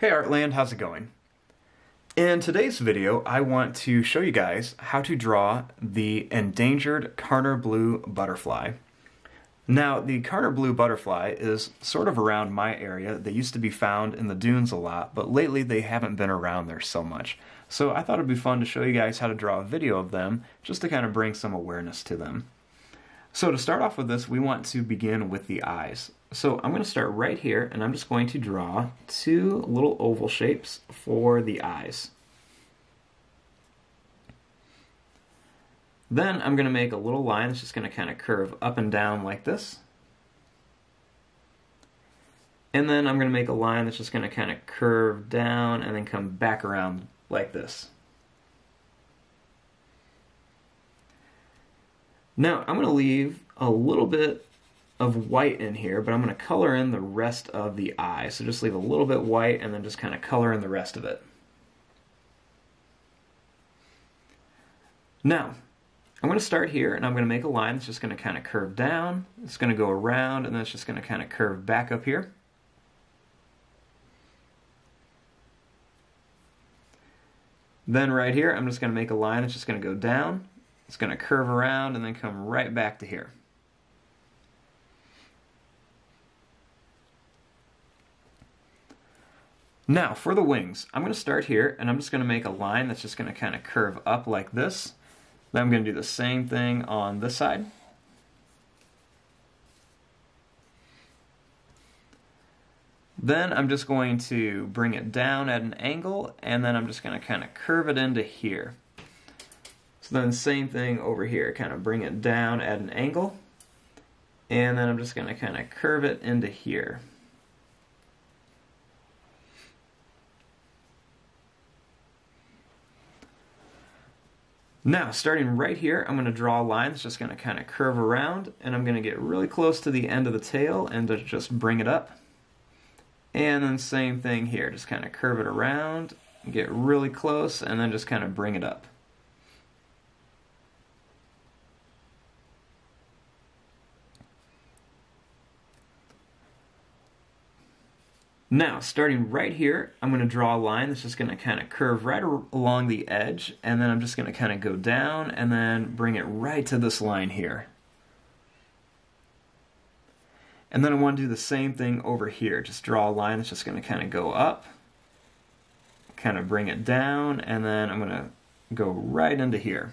Hey Artland, how's it going? In today's video, I want to show you guys how to draw the endangered CARNER blue butterfly. Now, the CARNER blue butterfly is sort of around my area. They used to be found in the dunes a lot, but lately they haven't been around there so much. So I thought it'd be fun to show you guys how to draw a video of them, just to kind of bring some awareness to them. So to start off with this, we want to begin with the eyes. So I'm going to start right here, and I'm just going to draw two little oval shapes for the eyes. Then I'm going to make a little line that's just going to kind of curve up and down like this. And then I'm going to make a line that's just going to kind of curve down and then come back around like this. Now I'm going to leave a little bit of white in here, but I'm going to color in the rest of the eye. So just leave a little bit white and then just kind of color in the rest of it. Now, I'm going to start here and I'm going to make a line that's just going to kind of curve down. It's going to go around and then it's just going to kind of curve back up here. Then right here, I'm just going to make a line that's just going to go down. It's going to curve around and then come right back to here. Now, for the wings, I'm going to start here, and I'm just going to make a line that's just going to kind of curve up like this. Then I'm going to do the same thing on this side. Then I'm just going to bring it down at an angle, and then I'm just going to kind of curve it into here. So then same thing over here, kind of bring it down at an angle, and then I'm just going to kind of curve it into here. Now, starting right here, I'm going to draw a line that's just going to kind of curve around, and I'm going to get really close to the end of the tail and to just bring it up. And then same thing here, just kind of curve it around, get really close, and then just kind of bring it up. Now, starting right here, I'm going to draw a line that's just going to kind of curve right along the edge, and then I'm just going to kind of go down and then bring it right to this line here. And then I want to do the same thing over here. Just draw a line that's just going to kind of go up, kind of bring it down, and then I'm going to go right into here.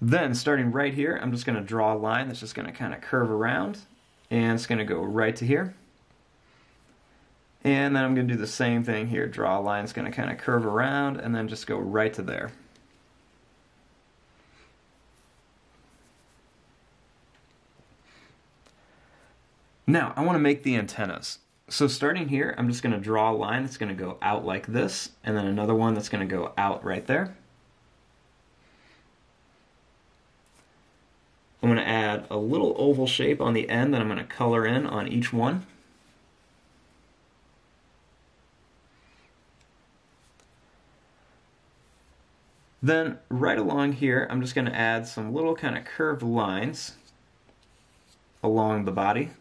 Then, starting right here, I'm just going to draw a line that's just going to kind of curve around, and it's going to go right to here. And then I'm going to do the same thing here. Draw a line that's going to kind of curve around, and then just go right to there. Now, I want to make the antennas. So starting here, I'm just going to draw a line that's going to go out like this, and then another one that's going to go out right there. I'm going to add a little oval shape on the end that I'm going to color in on each one. Then right along here, I'm just going to add some little kind of curved lines along the body.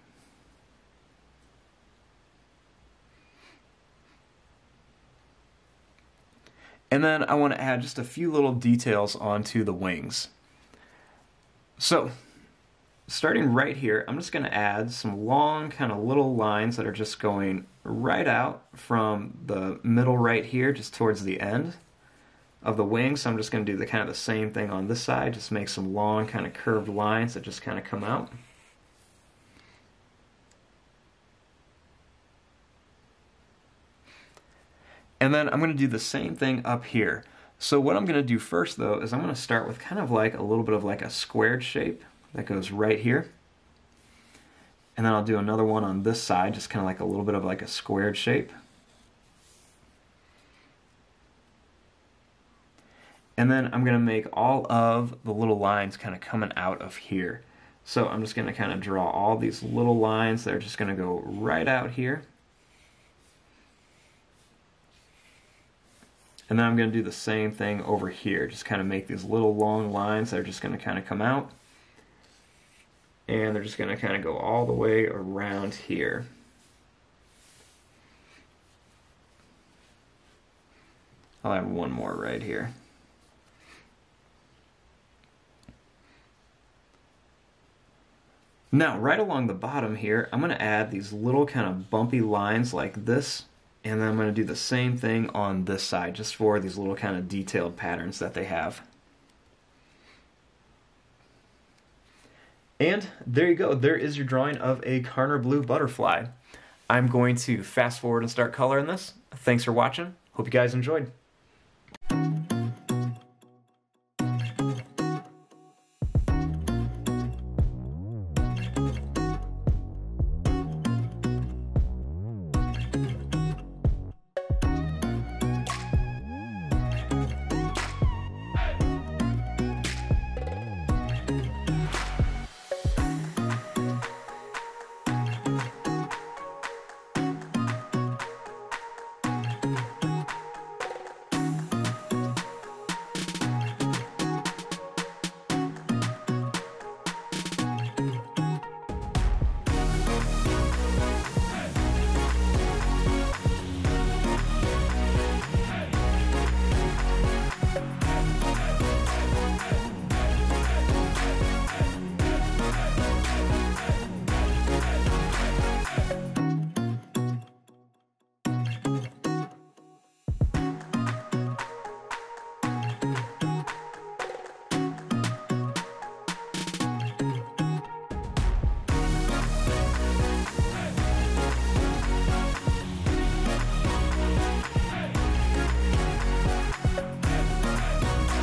And then I want to add just a few little details onto the wings. So, starting right here, I'm just going to add some long kind of little lines that are just going right out from the middle right here, just towards the end of the wing. So I'm just going to do the kind of the same thing on this side, just make some long kind of curved lines that just kind of come out. And then I'm going to do the same thing up here. So what I'm going to do first, though, is I'm going to start with kind of like a little bit of like a squared shape that goes right here. And then I'll do another one on this side, just kind of like a little bit of like a squared shape. And then I'm going to make all of the little lines kind of coming out of here. So I'm just going to kind of draw all these little lines that are just going to go right out here. And then I'm going to do the same thing over here. Just kind of make these little long lines that are just going to kind of come out. and they're just going to kind of go all the way around here. I'll have one more right here. Now, right along the bottom here, I'm going to add these little kind of bumpy lines like this, and then I'm going to do the same thing on this side, just for these little kind of detailed patterns that they have. And there you go. There is your drawing of a Carner Blue butterfly. I'm going to fast forward and start coloring this. Thanks for watching. Hope you guys enjoyed.